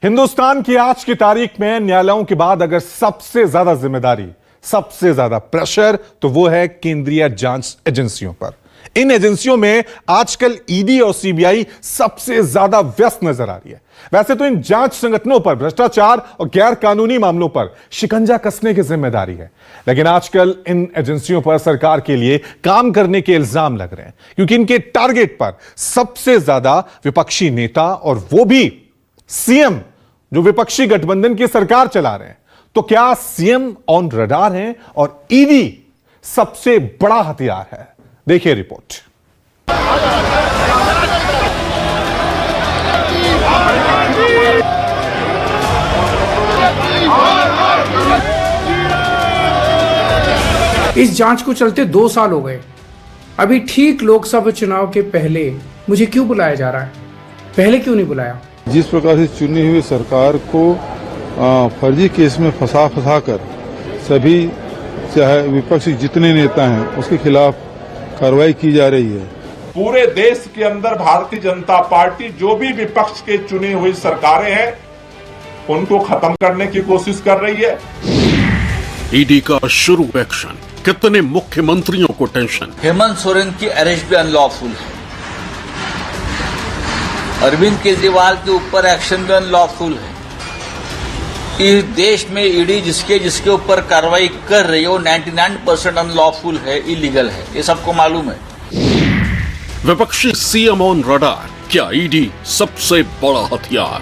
हिंदुस्तान की आज की तारीख में न्यायालयों के बाद अगर सबसे ज्यादा जिम्मेदारी, सबसे ज्यादा प्रेशर तो वो है केंद्रीय जांच एजेंसियों पर। इन एजेंसियों में आजकल ईडी और सीबीआई सबसे ज्यादा व्यस्त नजर आ रही है। वैसे तो इन जांच संगठनों पर भ्रष्टाचार और गैर कानूनी मामलों पर शिकंजा कसने की जिम्मेदारी है, लेकिन आजकल इन एजेंसियों पर सरकार के लिए काम करने के इल्जाम लग रहे हैं, क्योंकि इनके टारगेट पर सबसे ज्यादा विपक्षी नेता, और वो भी सीएम जो विपक्षी गठबंधन की सरकार चला रहे हैं। तो क्या सीएम ऑन रडार हैं और ईडी सबसे बड़ा हथियार है? देखिए रिपोर्ट। इस जांच को चलते 2 साल हो गए। अभी ठीक लोकसभा चुनाव के पहले मुझे क्यों बुलाया जा रहा है? पहले क्यों नहीं बुलाया? जिस प्रकार से चुनी हुई सरकार को फर्जी केस में फंसा कर सभी चाहे विपक्षी जितने नेता हैं उसके खिलाफ कार्रवाई की जा रही है। पूरे देश के अंदर भारतीय जनता पार्टी जो भी विपक्ष के चुनी हुई सरकारें हैं उनको खत्म करने की कोशिश कर रही है। ईडी का शुरू एक्शन, कितने मुख्यमंत्रियों को टेंशन। हेमंत सोरेन की अरेस्ट भी अनलॉफुल है। अरविंद केजरीवाल के ऊपर एक्शन भी अनलॉफुल है। इस देश में ईडी जिसके ऊपर कार्रवाई कर रही है वो 99% अनलॉफुल है, इलीगल है, ये सबको मालूम है। विपक्षी सीएम ऑन रडार, क्या ईडी सबसे बड़ा हथियार?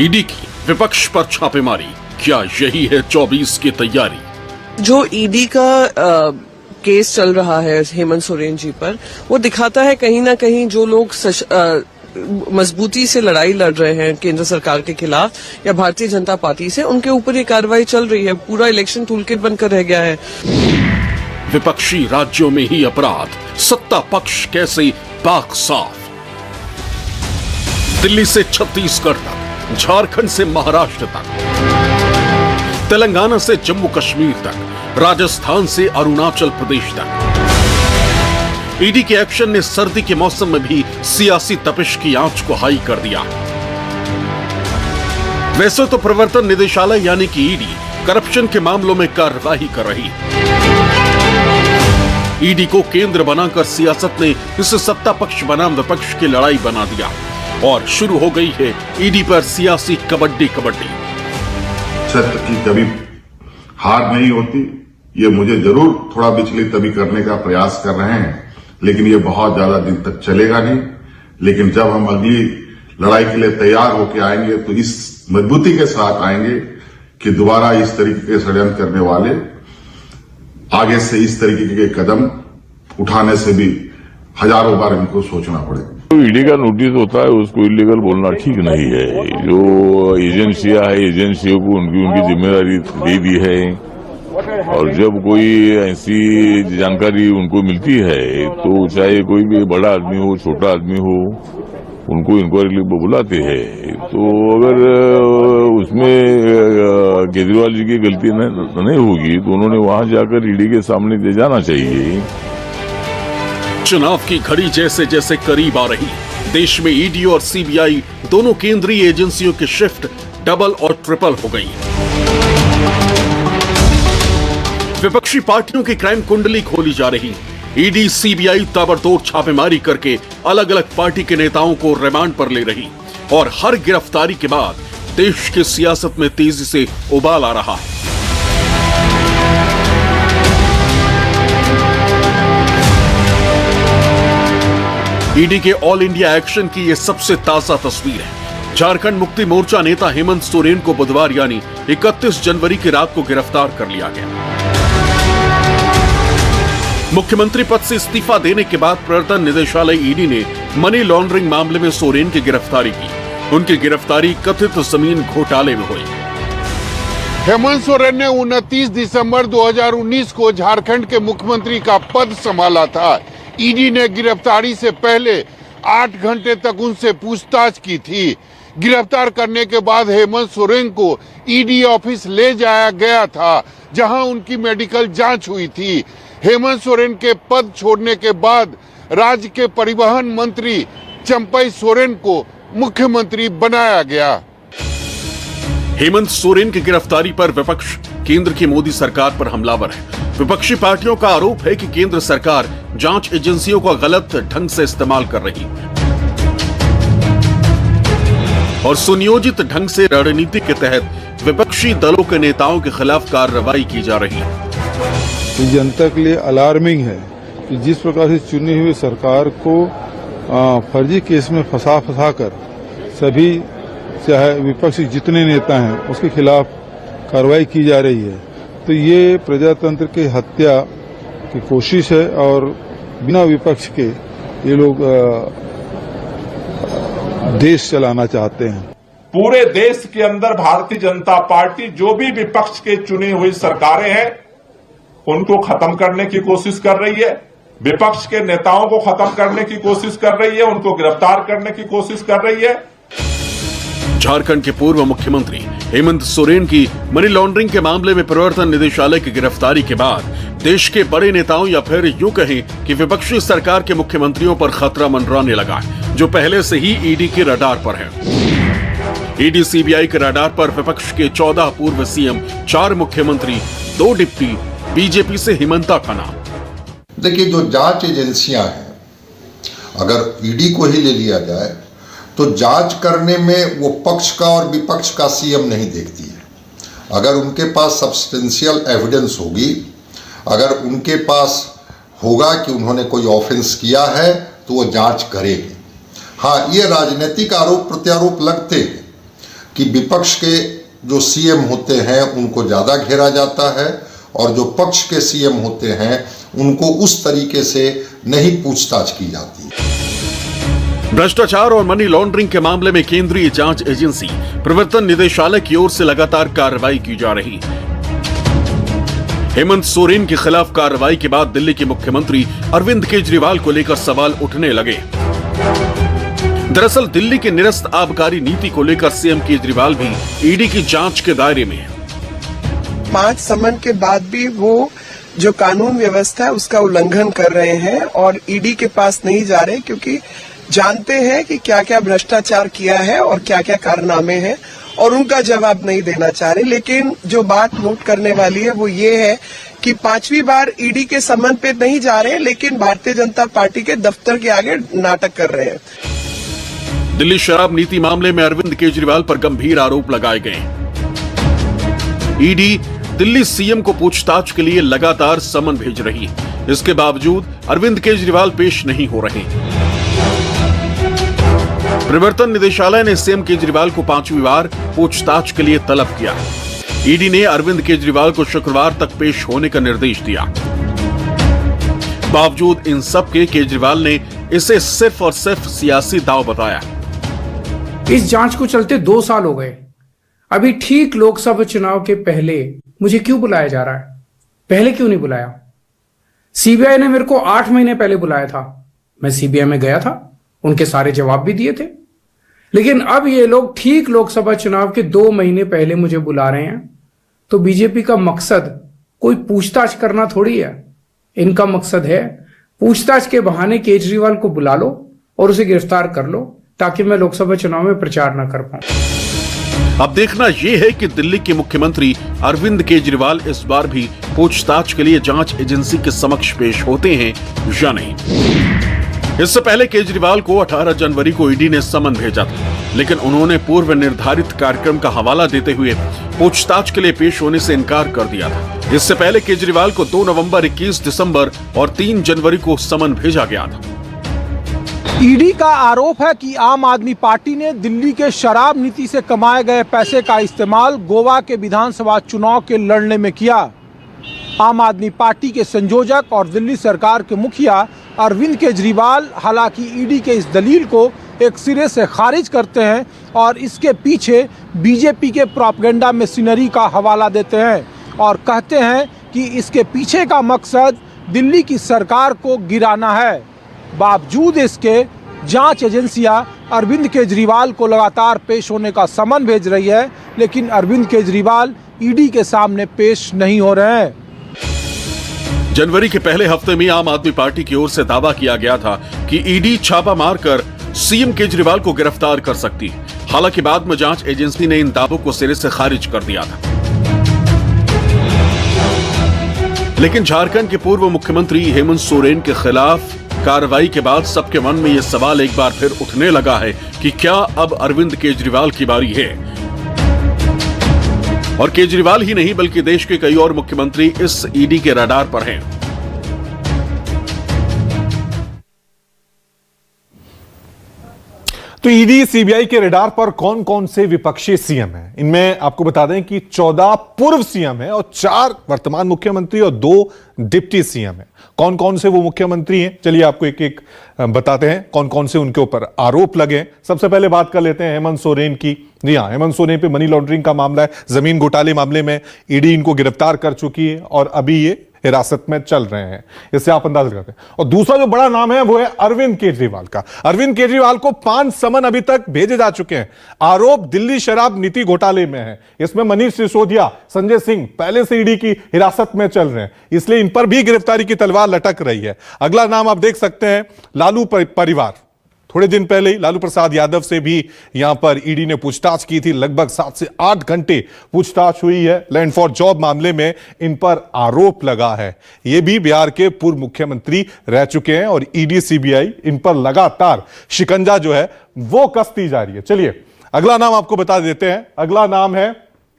ईडी की विपक्ष पर छापेमारी, क्या यही है 24 की तैयारी? जो ईडी का केस चल रहा है हेमंत सोरेन जी पर, वो दिखाता है कहीं ना कहीं जो लोग मजबूती से लड़ाई लड़ रहे हैं केंद्र सरकार के खिलाफ या भारतीय जनता पार्टी से, उनके ऊपर ये कार्रवाई चल रही है। पूरा इलेक्शन टूलकिट बनकर रह गया है। विपक्षी राज्यों में ही अपराध, सत्ता पक्ष कैसे पाक साफ। दिल्ली से छत्तीसगढ़ तक, झारखंड से महाराष्ट्र तक, तेलंगाना से जम्मू कश्मीर तक, राजस्थान से अरुणाचल प्रदेश तक, ईडी के एक्शन ने सर्दी के मौसम में भी सियासी तपिश की आंच को हाई कर दिया। वैसे तो प्रवर्तन निदेशालय यानी कि ईडी करप्शन के मामलों में कार्रवाई कर रही। ईडी को केंद्र बनाकर सियासत ने इसे सत्ता पक्ष बनाम विपक्ष की लड़ाई बना दिया और शुरू हो गई है ईडी पर सियासी कबड्डी। सत्य की कभी हार नहीं होती, ये मुझे जरूर थोड़ा विचलित तभी करने का प्रयास कर रहे हैं, लेकिन ये बहुत ज्यादा दिन तक चलेगा नहीं। लेकिन जब हम अगली लड़ाई के लिए तैयार होकर आएंगे तो इस मजबूती के साथ आएंगे कि दोबारा इस तरीके के षड्यंत्र करने वाले आगे से इस तरीके के कदम उठाने से भी हजारों बार इनको सोचना पड़ेगा। तो ईडी का नोटिस होता है, उसको इलीगल बोलना ठीक नहीं है। जो एजेंसियां है, एजेंसियों को उनकी जिम्मेदारी दे दी है, और जब कोई ऐसी जानकारी उनको मिलती है तो चाहे कोई भी बड़ा आदमी हो, छोटा आदमी हो, उनको इंक्वायरी बुलाते हैं। तो अगर उसमें केजरीवाल जी की गलती नहीं होगी तो उन्होंने वहां जाकर ईडी के सामने दे जाना चाहिए। चुनाव की घड़ी जैसे जैसे करीब आ रही, देश में ईडी और सीबीआई दोनों केंद्रीय एजेंसियों की शिफ्ट डबल और ट्रिपल हो गई। विपक्षी पार्टियों की क्राइम कुंडली खोली जा रही। ईडी सीबीआई ताबड़तोड़ छापेमारी करके अलग अलग पार्टी के नेताओं को रिमांड पर ले रही, और हर गिरफ्तारी के बाद देश की सियासत में तेजी से उबाल आ रहा है। ईडी के ऑल इंडिया एक्शन की यह सबसे ताजा तस्वीर है। झारखंड मुक्ति मोर्चा नेता हेमंत सोरेन को बुधवार यानी 31 जनवरी की रात को गिरफ्तार कर लिया गया। मुख्यमंत्री पद से इस्तीफा देने के बाद प्रवर्तन निदेशालय ईडी ने मनी लॉन्ड्रिंग मामले में सोरेन की गिरफ्तारी की। उनकी गिरफ्तारी कथित जमीन घोटाले में हुई। हेमंत सोरेन ने 29 दिसंबर 2019 को झारखंड के मुख्यमंत्री का पद संभाला था। ईडी ने गिरफ्तारी से पहले 8 घंटे तक उनसे पूछताछ की थी। गिरफ्तार करने के बाद हेमंत सोरेन को ईडी ऑफिस ले जाया गया था, जहां उनकी मेडिकल जांच हुई थी। हेमंत सोरेन के पद छोड़ने के बाद राज्य के परिवहन मंत्री चंपई सोरेन को मुख्यमंत्री बनाया गया। हेमंत सोरेन की गिरफ्तारी पर विपक्ष केंद्र की मोदी सरकार पर हमलावर है। विपक्षी पार्टियों का आरोप है कि केंद्र सरकार जांच एजेंसियों का गलत ढंग से इस्तेमाल कर रही है और सुनियोजित ढंग से रणनीति के तहत विपक्षी दलों के नेताओं के खिलाफ कार्रवाई की जा रही है। ये जनता के लिए अलार्मिंग है कि जिस प्रकार से चुनी हुई सरकार को फर्जी केस में फंसा कर सभी चाहे विपक्षी जितने नेता हैं उसके खिलाफ कार्रवाई की जा रही है, तो ये प्रजातंत्र की हत्या की कोशिश है और बिना विपक्ष के ये लोग देश चलाना चाहते हैं। पूरे देश के अंदर भारतीय जनता पार्टी जो भी विपक्ष के चुनी हुई सरकारें हैं उनको खत्म करने की कोशिश कर रही है, विपक्ष के नेताओं को खत्म करने की कोशिश कर रही है, उनको गिरफ्तार करने की कोशिश कर रही है। झारखंड के पूर्व मुख्यमंत्री हेमंत सोरेन की मनी लॉन्ड्रिंग के मामले में प्रवर्तन निदेशालय की गिरफ्तारी के बाद देश के बड़े नेताओं या फिर यूं कहें कि विपक्षी सरकार के मुख्यमंत्रियों पर खतरा मंडराने लगा है, जो पहले से ही ईडी के रडार पर है। ईडी सीबीआई के रडार पर विपक्ष के 14 पूर्व सीएम, 4 मुख्यमंत्री, 2 डिप्टी, बीजेपी से हिमंता का नाम। देखिए, जो जांच एजेंसियां हैं, अगर ईडी को ही ले लिया जाए तो जांच करने में वो पक्ष का और विपक्ष का सीएम नहीं देखती है। अगर उनके पास सब्सटेंशियल एविडेंस होगी, अगर उनके पास होगा कि उन्होंने कोई ऑफेंस किया है तो वो जांच करेगी। हाँ, ये राजनीतिक आरोप प्रत्यारोप लगते हैं कि विपक्ष के जो सीएम होते हैं उनको ज़्यादा घेरा जाता है और जो पक्ष के सीएम होते हैं उनको उस तरीके से नहीं पूछताछ की जाती है। भ्रष्टाचार और मनी लॉन्ड्रिंग के मामले में केंद्रीय जांच एजेंसी प्रवर्तन निदेशालय की ओर से लगातार कार्रवाई की जा रही है। हेमंत सोरेन के खिलाफ कार्रवाई के बाद दिल्ली के मुख्यमंत्री अरविंद केजरीवाल को लेकर सवाल उठने लगे। दरअसल दिल्ली के निरस्त आबकारी नीति को लेकर सीएम केजरीवाल भी ईडी की जांच के दायरे में है। 5 समन के बाद भी वो जो कानून व्यवस्था है उसका उल्लंघन कर रहे हैं और ईडी के पास नहीं जा रहे, क्योंकि जानते हैं कि क्या क्या भ्रष्टाचार किया है और क्या क्या कारनामे हैं और उनका जवाब नहीं देना चाह रहे। लेकिन जो बात नोट करने वाली है वो ये है कि 5वीं बार ईडी के समन पे नहीं जा रहे, लेकिन भारतीय जनता पार्टी के दफ्तर के आगे नाटक कर रहे हैं। दिल्ली शराब नीति मामले में अरविंद केजरीवाल पर गंभीर आरोप लगाए गए। ईडी दिल्ली सीएम को पूछताछ के लिए लगातार समन भेज रही है। इसके बावजूद अरविंद केजरीवाल पेश नहीं हो रहे। प्रवर्तन निदेशालय ने सीएम केजरीवाल को 5वीं बार पूछताछ के लिए तलब किया। ईडी ने अरविंद केजरीवाल को शुक्रवार तक पेश होने का निर्देश दिया। बावजूद इन सब के केजरीवाल ने इसे सिर्फ और सिर्फ सियासी दांव बताया। इस जांच को चलते 2 साल हो गए। अभी ठीक लोकसभा चुनाव के पहले मुझे क्यों बुलाया जा रहा है? पहले क्यों नहीं बुलाया? सीबीआई ने मेरे को 8 महीने पहले बुलाया था, मैं सीबीआई में गया था, उनके सारे जवाब भी दिए थे। लेकिन अब ये लोग ठीक लोकसभा चुनाव के 2 महीने पहले मुझे बुला रहे हैं। तो बीजेपी का मकसद कोई पूछताछ करना थोड़ी है। इनका मकसद है पूछताछ के बहाने केजरीवाल को बुला लो और उसे गिरफ्तार कर लो, ताकि मैं लोकसभा चुनाव में प्रचार न कर पाऊं। अब देखना यह है कि दिल्ली के मुख्यमंत्री अरविंद केजरीवाल इस बार भी पूछताछ के लिए जांच एजेंसी के समक्ष पेश होते हैं या नहीं। इससे पहले केजरीवाल को 18 जनवरी को ईडी ने समन भेजा था, लेकिन उन्होंने पूर्व निर्धारित कार्यक्रम का हवाला देते हुए पूछताछ के लिए पेश होने से इनकार कर दिया था। इससे पहले केजरीवाल को 2 नवंबर, 21 दिसंबर और 3 जनवरी को समन भेजा गया था। ईडी का आरोप है कि आम आदमी पार्टी ने दिल्ली के शराब नीति से कमाए गए पैसे का इस्तेमाल गोवा के विधानसभा चुनाव के लड़ने में किया। आम आदमी पार्टी के संयोजक और दिल्ली सरकार के मुखिया अरविंद केजरीवाल हालांकि ईडी के इस दलील को एक सिरे से खारिज करते हैं और इसके पीछे बीजेपी के प्रोपेगेंडा मशीनरी का हवाला देते हैं और कहते हैं कि इसके पीछे का मकसद दिल्ली की सरकार को गिराना है। बावजूद इसके जांच एजेंसियां अरविंद केजरीवाल को लगातार पेश होने का समन भेज रही है, लेकिन अरविंद केजरीवाल ईडी के सामने पेश नहीं हो रहे हैं। जनवरी के पहले हफ्ते में आम आदमी पार्टी की ओर से दावा किया गया था कि ईडी छापा मारकर सीएम केजरीवाल को गिरफ्तार कर सकती है। हालांकि बाद में जांच एजेंसी ने इन दावों को सिरे से खारिज कर दिया था। लेकिन झारखंड के पूर्व मुख्यमंत्री हेमंत सोरेन के खिलाफ कार्रवाई के बाद सबके मन में यह सवाल एक बार फिर उठने लगा है कि क्या अब अरविंद केजरीवाल की बारी है। और केजरीवाल ही नहीं बल्कि देश के कई और मुख्यमंत्री इस ईडी के रडार पर हैं। तो ईडी सीबीआई के रडार पर कौन कौन से विपक्षी सीएम हैं? इनमें आपको बता दें कि 14 पूर्व सीएम हैं और 4 वर्तमान मुख्यमंत्री और 2 डिप्टी सीएम हैं। कौन कौन से वो मुख्यमंत्री हैं, चलिए आपको एक एक बताते हैं कौन कौन से उनके ऊपर आरोप लगे। सबसे पहले बात कर लेते हैं हेमंत सोरेन की। जी हां, हेमंत सोरेन पे मनी लॉन्ड्रिंग का मामला है। जमीन घोटाले मामले में ईडी इनको गिरफ्तार कर चुकी है और अभी ये हिरासत में चल रहे हैं। इससे आप अंदाजा लगाते हैं। और दूसरा जो बड़ा नाम है वो है अरविंद केजरीवाल का। अरविंद केजरीवाल को 5 समन अभी तक भेजे जा चुके हैं। आरोप दिल्ली शराब नीति घोटाले में है। इसमें मनीष सिसोदिया, संजय सिंह पहले से ईडी की हिरासत में चल रहे हैं, इसलिए इन पर भी गिरफ्तारी की तलवार लटक रही है। अगला नाम आप देख सकते हैं लालू परिवार। थोड़े दिन पहले ही लालू प्रसाद यादव से भी यहां पर ईडी ने पूछताछ की थी। लगभग 7 से 8 घंटे पूछताछ हुई है। लैंड फॉर जॉब मामले में इन पर आरोप लगा है। ये भी बिहार के पूर्व मुख्यमंत्री रह चुके हैं और ईडी सीबीआई इन पर लगातार शिकंजा जो है वो कसती जा रही है। चलिए अगला नाम आपको बता देते हैं। अगला नाम है,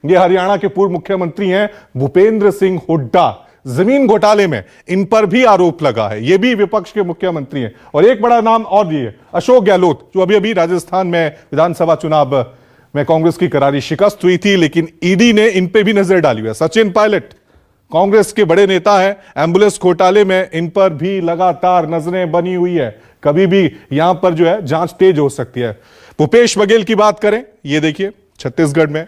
ये हरियाणा के पूर्व मुख्यमंत्री हैं भूपेंद्र सिंह हुड्डा। जमीन घोटाले में इन पर भी आरोप लगा है। ये भी विपक्ष के मुख्यमंत्री हैं। और एक बड़ा नाम और भी है, अशोक गहलोत, जो अभी अभी राजस्थान में विधानसभा चुनाव में कांग्रेस की करारी शिकस्त हुई थी, लेकिन ईडी ने इन पे भी नजर डाली हुई है। सचिन पायलट कांग्रेस के बड़े नेता हैं। एम्बुलेंस घोटाले में इन पर भी लगातार नजरें बनी हुई है। कभी भी यहां पर जो है जांच तेज हो सकती है। भूपेश बघेल की बात करें, ये देखिए छत्तीसगढ़ में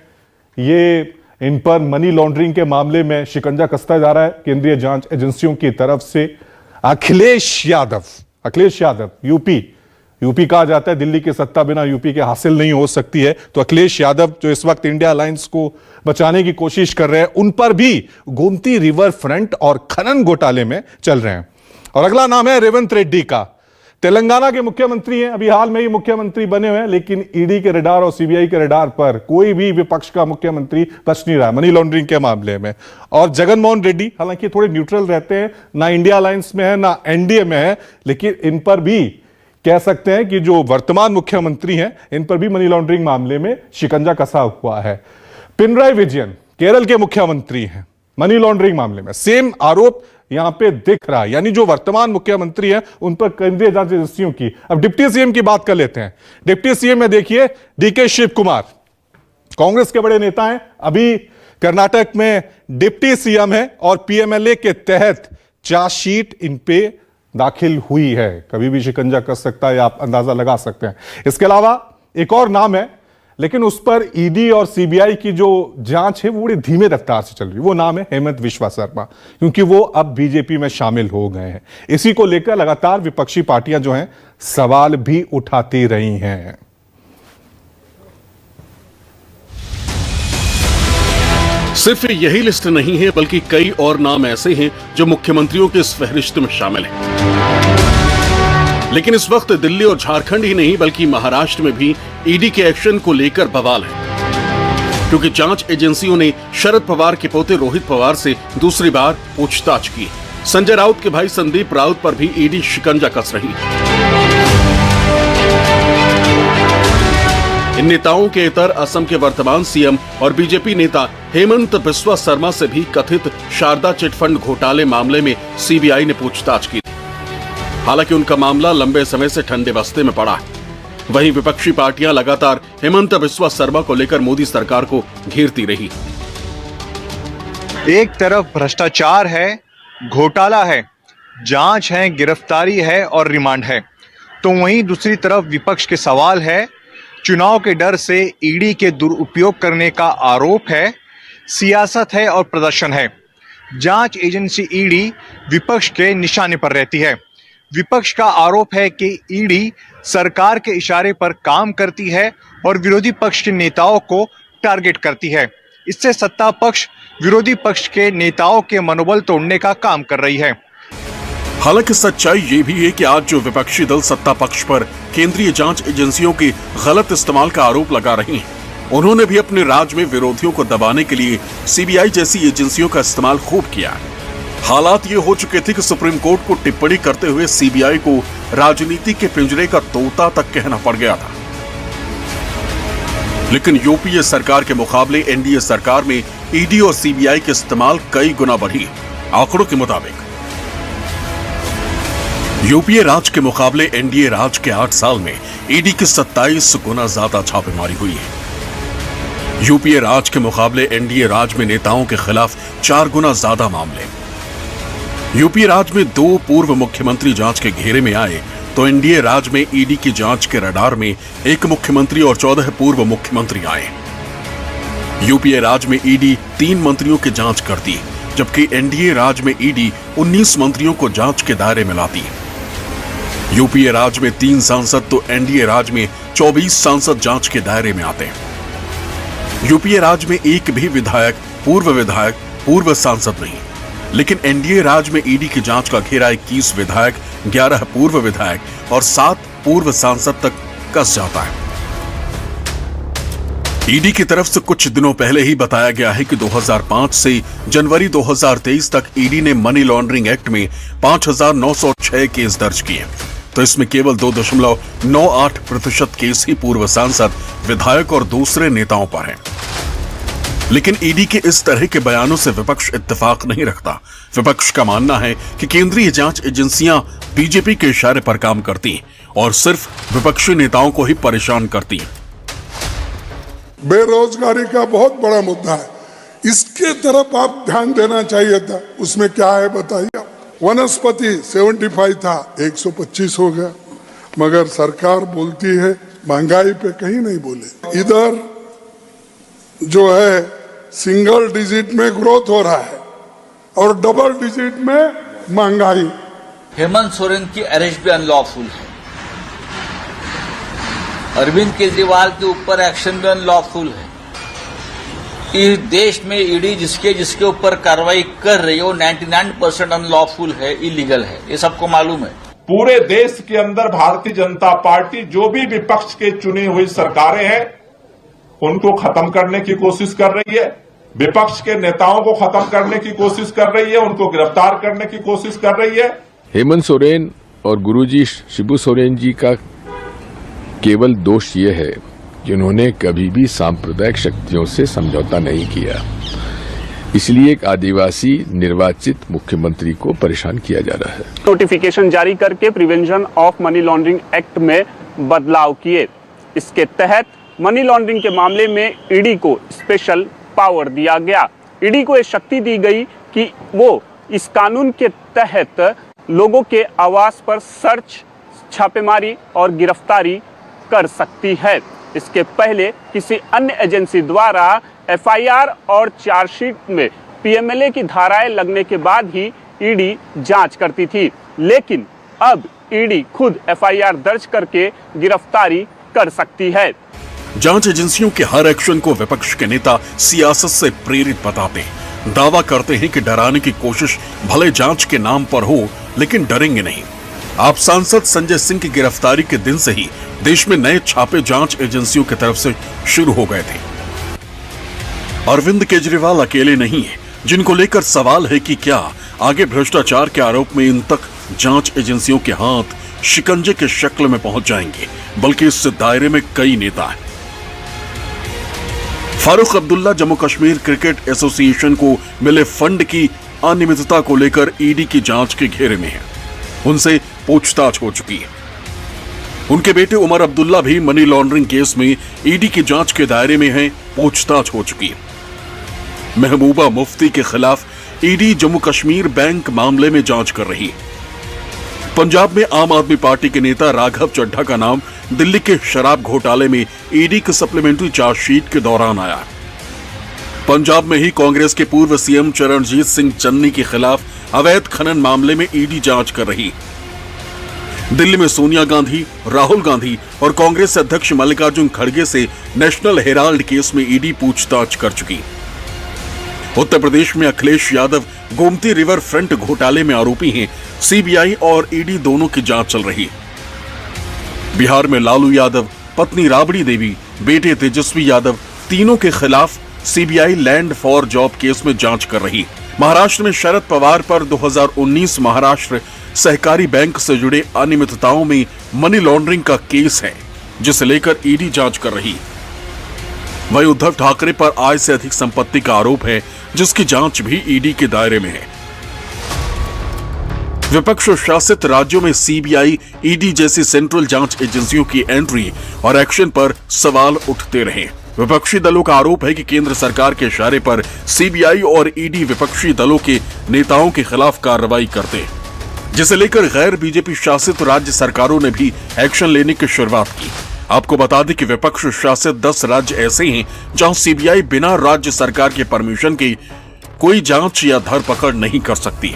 ये इन पर मनी लॉन्ड्रिंग के मामले में शिकंजा कसता जा रहा है केंद्रीय जांच एजेंसियों की तरफ से। अखिलेश यादव यूपी कहा जाता है, दिल्ली की सत्ता बिना यूपी के हासिल नहीं हो सकती है। तो अखिलेश यादव जो इस वक्त इंडिया अलायंस को बचाने की कोशिश कर रहे हैं, उन पर भी गोमती रिवर फ्रंट और खनन घोटाले में चल रहे हैं। और अगला नाम है रेवंत रेड्डी का। तेलंगाना के मुख्यमंत्री हैं, अभी हाल में ही मुख्यमंत्री बने हुए हैं, लेकिन ईडी के रडार और सीबीआई के रडार पर कोई भी विपक्ष का मुख्यमंत्री बच नहीं रहा मनी लॉन्ड्रिंग के मामले में। और जगनमोहन रेड्डी हालांकि थोड़े न्यूट्रल रहते हैं, ना इंडिया अलायंस में है ना एनडीए में है, लेकिन इन पर भी कह सकते हैं कि जो वर्तमान मुख्यमंत्री हैं इन पर भी मनी लॉन्ड्रिंग मामले में शिकंजा कसा हुआ है। पिनराई विजयन केरल के मुख्यमंत्री हैं, मनी लॉन्ड्रिंग मामले में सेम आरोप यहां पे दिख रहा है। यानी जो वर्तमान मुख्यमंत्री हैं उन पर केंद्रीय जांच एजेंसियों की। अब डिप्टी सीएम की बात कर लेते हैं। डिप्टी सीएम में देखिए डीके शिव कुमार, कांग्रेस के बड़े नेता हैं, अभी कर्नाटक में डिप्टी सीएम है और पीएमएलए के तहत चार्जशीट इन पे दाखिल हुई है। कभी भी शिकंजा कर सकता है, आप अंदाजा लगा सकते हैं। इसके अलावा एक और नाम है, लेकिन उस पर ईडी और सीबीआई की जो जांच है वो बड़ी धीमे रफ्तार से चल रही है। वो नाम है हेमंत बिस्वा शर्मा, क्योंकि वो अब बीजेपी में शामिल हो गए हैं। इसी को लेकर लगातार विपक्षी पार्टियां जो हैं सवाल भी उठाती रही हैं। सिर्फ यही लिस्ट नहीं है, बल्कि कई और नाम ऐसे हैं जो मुख्यमंत्रियों की इस फहरिस्त में शामिल हैं। लेकिन इस वक्त दिल्ली और झारखंड ही नहीं बल्कि महाराष्ट्र में भी ईडी के एक्शन को लेकर बवाल है, क्योंकि जांच एजेंसियों ने शरद पवार के पोते रोहित पवार से दूसरी बार पूछताछ की। संजय राउत के भाई संदीप राउत पर भी ईडी शिकंजा कस रही है। इन नेताओं के इतर असम के वर्तमान सीएम और बीजेपी नेता हेमंत बिस्वा शर्मा से भी कथित शारदा चिटफंड घोटाले मामले में सीबीआई ने पूछताछ की। हालांकि उनका मामला लंबे समय से ठंडे बस्ते में पड़ा है। वहीं विपक्षी पार्टियां लगातार हेमंत बिस्वा शर्मा को लेकर मोदी सरकार को घेरती रही। एक तरफ भ्रष्टाचार है, घोटाला है, जांच है, गिरफ्तारी है और रिमांड है, तो वहीं दूसरी तरफ विपक्ष के सवाल है, चुनाव के डर से ईडी के दुरुपयोग करने का आरोप है, सियासत है और प्रदर्शन है। जांच एजेंसी ईडी विपक्ष के निशाने पर रहती है। विपक्ष का आरोप है कि ईडी सरकार के इशारे पर काम करती है और विरोधी पक्ष के नेताओं को टारगेट करती है। इससे सत्ता पक्ष विरोधी पक्ष के नेताओं के मनोबल तोड़ने का काम कर रही है। हालांकि सच्चाई ये भी है कि आज जो विपक्षी दल सत्ता पक्ष पर केंद्रीय जांच एजेंसियों के गलत इस्तेमाल का आरोप लगा रही हैं, उन्होंने भी अपने राज्य में विरोधियों को दबाने के लिए सीबीआई जैसी एजेंसियों का इस्तेमाल खूब किया। हालात ये हो चुके थे कि सुप्रीम कोर्ट को टिप्पणी करते हुए सीबीआई को राजनीति के पिंजरे का तोता तक कहना पड़ गया था। लेकिन यूपीए सरकार के मुकाबले एनडीए सरकार में ईडी और सीबीआई के इस्तेमाल कई गुना बढ़ी। आंकड़ों के मुताबिक यूपीए राज के मुकाबले एनडीए राज के 8 साल में ईडी की 27 गुना ज्यादा छापेमारी हुई है। यूपीए राज के मुकाबले एनडीए राज में नेताओं के खिलाफ 4 गुना ज्यादा मामले। यूपीए राज में 2 पूर्व मुख्यमंत्री जांच के घेरे में आए तो एनडीए राज में ईडी की जांच के रडार में 1 मुख्यमंत्री और 14 पूर्व मुख्यमंत्री आए। यूपीए राज में ईडी 3 मंत्रियों की जांच करती, जबकि एनडीए राज में ईडी 19 मंत्रियों को जांच के दायरे में लाती। यूपीए राज में 3 सांसद तो एनडीए राज में 24 सांसद जांच के दायरे में आते हैं। यूपीए राज में एक भी विधायक, पूर्व सांसद नहीं, लेकिन एनडीए राज में ईडी की जांच का घेरा 21 विधायक, 11 पूर्व विधायक और 7 पूर्व सांसद तक कस जाता है। ईडी की तरफ से कुछ दिनों पहले ही बताया गया है कि 2005 से जनवरी 2023 तक ईडी ने मनी लॉन्ड्रिंग एक्ट में 5,906 केस दर्ज किए, तो इसमें केवल 2.98% केस ही पूर्व सांसद, विधायक और दूसरे नेताओं पर हैं। लेकिन ईडी के इस तरह के बयानों से विपक्ष इत्तेफाक नहीं रखता। विपक्ष का मानना है कि केंद्रीय जांच एजेंसियां बीजेपी के इशारे पर काम करती और सिर्फ विपक्षी नेताओं को ही परेशान करती हैं। बेरोजगारी का बहुत बड़ा मुद्दा है, इसके तरफ आप ध्यान देना चाहिए था। उसमें क्या है बताइए। वनस्पति 75 था, 125 हो गया, मगर सरकार बोलती है महंगाई पे कहीं नहीं बोले। इधर जो है सिंगल डिजिट में ग्रोथ हो रहा है और डबल डिजिट में महंगाई। हेमंत सोरेन की अरेस्ट भी अनलॉफुल है। अरविंद केजरीवाल के ऊपर एक्शन भी अनलॉफुल है। इस देश में ईडी जिसके ऊपर कार्रवाई कर रही है वो 99% अनलॉफुल है, इलीगल है, ये सबको मालूम है। पूरे देश के अंदर भारतीय जनता पार्टी जो भी विपक्ष के चुनी हुई सरकारें हैं उनको खत्म करने की कोशिश कर रही है, विपक्ष के नेताओं को खत्म करने की कोशिश कर रही है, उनको गिरफ्तार करने की कोशिश कर रही है। हेमंत सोरेन और गुरुजी शिबू सोरेन जी का केवल दोष ये है कि उन्होंने कभी भी सांप्रदायिक शक्तियों से समझौता नहीं किया, इसलिए एक आदिवासी निर्वाचित मुख्यमंत्री को परेशान किया जा रहा है। नोटिफिकेशन जारी करके prevention of money laundering act में बदलाव किए। इसके तहत मनी लॉन्ड्रिंग के मामले में ईडी को स्पेशल पावर दिया गया। ईडी को यह शक्ति दी गई कि वो इस कानून के तहत लोगों के आवास पर सर्च, छापेमारी और गिरफ्तारी कर सकती है। इसके पहले किसी अन्य एजेंसी द्वारा एफआईआर और चार्जशीट में पीएमएलए की धाराएं लगने के बाद ही ईडी जांच करती थी, लेकिन अब ईडी खुद एफआईआर दर्ज करके गिरफ्तारी कर सकती है। जांच एजेंसियों के हर एक्शन को विपक्ष के नेता सियासत से प्रेरित बताते हैं, दावा करते हैं कि डराने की कोशिश भले जांच के नाम पर हो, लेकिन डरेंगे नहीं। आप सांसद संजय सिंह की गिरफ्तारी के दिन से ही देश में नए छापे जांच एजेंसियों की तरफ से शुरू हो गए थे। अरविंद केजरीवाल अकेले नहीं है जिनको लेकर सवाल है कि क्या आगे भ्रष्टाचार के आरोप में इन तक जांच एजेंसियों के हाथ शिकंजे के शक्ल में पहुंच जाएंगे, बल्कि इस दायरे में कई नेता हैं। फारूक अब्दुल्ला जम्मू कश्मीर क्रिकेट एसोसिएशन को मिले फंड की अनियमितता को लेकर ईडी की जांच के घेरे में है, उनसे पूछताछ हो चुकी है। उनके बेटे उमर अब्दुल्ला भी मनी लॉन्ड्रिंग केस में ईडी की जांच के दायरे में हैं, पूछताछ हो चुकी है। महबूबा मुफ्ती के खिलाफ ईडी जम्मू कश्मीर बैंक मामले में जांच कर रही है। पंजाब में आम आदमी पार्टी के नेता राघव चड्ढा का नाम दिल्ली के शराब घोटाले में ईडी की सप्लीमेंट्री चार्जशीट के दौरान आया। पंजाब में ही कांग्रेस के पूर्व सीएम चरणजीत सिंह चन्नी के खिलाफ अवैध खनन मामले में ईडी जांच कर रही। दिल्ली में सोनिया गांधी, राहुल गांधी और कांग्रेस अध्यक्ष मल्लिकार्जुन खड़गे से नेशनल हेराल्ड केस में ईडी पूछताछ कर चुकी। उत्तर प्रदेश में अखिलेश यादव गोमती रिवर फ्रंट घोटाले में आरोपी हैं। सीबीआई और ईडी दोनों की जांच चल रही है। बिहार में लालू यादव, पत्नी राबड़ी देवी, बेटे तेजस्वी यादव, तीनों के खिलाफ CBI land for job case में जांच कर रही है। महाराष्ट्र में शरद पवार पर 2019 महाराष्ट्र सहकारी बैंक से जुड़े अनियमितताओं में मनी लॉन्ड्रिंग का केस है, जिसे लेकर ईडी जांच कर रही है। वहीं उद्धव ठाकरे पर आय से अधिक संपत्ति का आरोप है, जिसकी जांच भी ईडी के दायरे में है। विपक्ष शासित राज्यों में सीबीआई, ईडी जैसी सेंट्रल जांच एजेंसियों की एंट्री और एक्शन पर सवाल उठते रहे। विपक्षी दलों का आरोप है कि केंद्र सरकार के इशारे पर सीबीआई और ईडी विपक्षी दलों के नेताओं के खिलाफ कार्रवाई करते हैं, जिसे लेकर गैर बीजेपी शासित राज्य सरकारों ने भी एक्शन लेने की शुरुआत की। आपको बता दें कि विपक्ष शासित 10 राज्य ऐसे हैं जहां सीबीआई बिना राज्य सरकार के परमिशन के कोई जांच या धरपकड़ नहीं कर सकती।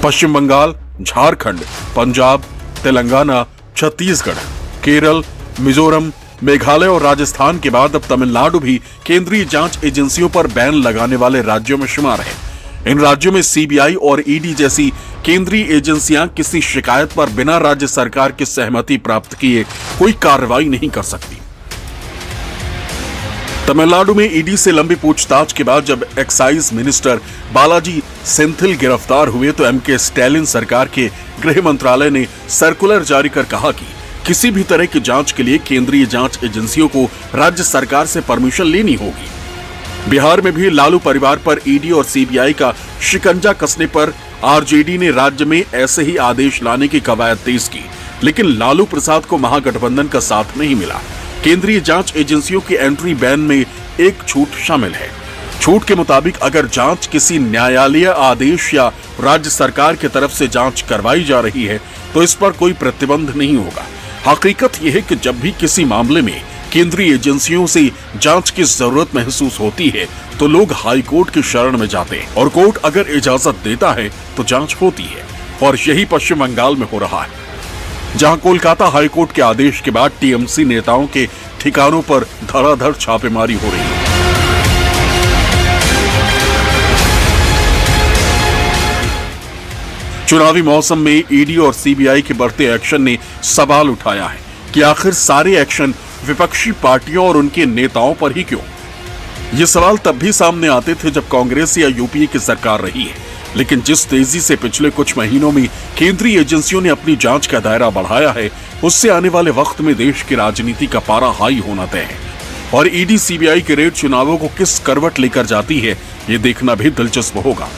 पश्चिम बंगाल, झारखंड, पंजाब, तेलंगाना, छत्तीसगढ़, केरल, मिजोरम, मेघालय और राजस्थान के बाद अब तमिलनाडु भी केंद्रीय जांच एजेंसियों पर बैन लगाने वाले राज्यों में शुमार है। इन राज्यों में सीबीआई और ईडी जैसी केंद्रीय एजेंसियां किसी शिकायत पर बिना राज्य सरकार की सहमति प्राप्त किए कोई कार्रवाई नहीं कर सकती। तमिलनाडु में ईडी से लंबी पूछताछ के बाद जब एक्साइज मिनिस्टर बालाजी सेंथिल गिरफ्तार हुए तो एमके स्टैलिन सरकार के गृह मंत्रालय ने सर्कुलर जारी कर कहा कि किसी भी तरह की जांच के लिए केंद्रीय जांच एजेंसियों को राज्य सरकार से परमिशन लेनी होगी। बिहार में भी लालू परिवार पर ईडी और सीबीआई का शिकंजा कसने पर आरजेडी ने राज्य में ऐसे ही आदेश लाने की कवायद तेज की, लेकिन लालू प्रसाद को महागठबंधन का साथ नहीं मिला। केंद्रीय जांच एजेंसियों की एंट्री बैन में एक छूट शामिल है। छूट के मुताबिक अगर जांच किसी न्यायालय आदेश या राज्य सरकार की तरफ से जांच करवाई जा रही है तो इस पर कोई प्रतिबंध नहीं होगा। हकीकत यह है कि जब भी किसी मामले में केंद्रीय एजेंसियों से जांच की जरूरत महसूस होती है तो लोग हाई कोर्ट की शरण में जाते हैं और कोर्ट अगर इजाजत देता है तो जांच होती है। और यही पश्चिम बंगाल में हो रहा है, जहां कोलकाता हाई कोर्ट के आदेश के बाद टीएमसी नेताओं के ठिकानों पर धड़ाधड़ छापेमारी हो रही है। चुनावी मौसम में ईडी और सीबीआई के बढ़ते एक्शन ने सवाल उठाया है कि आखिर सारे एक्शन विपक्षी पार्टियों और उनके नेताओं पर ही क्यों? ये सवाल तब भी सामने आते थे जब कांग्रेस या यूपीए की सरकार रही है, लेकिन जिस तेजी से पिछले कुछ महीनों में केंद्रीय एजेंसियों ने अपनी जांच का दायरा बढ़ाया है, उससे आने वाले वक्त में देश की राजनीति का पारा हाई होना तय है। और ईडी सीबीआई के रेड चुनावों को किस करवट लेकर जाती है, ये देखना भी दिलचस्प होगा।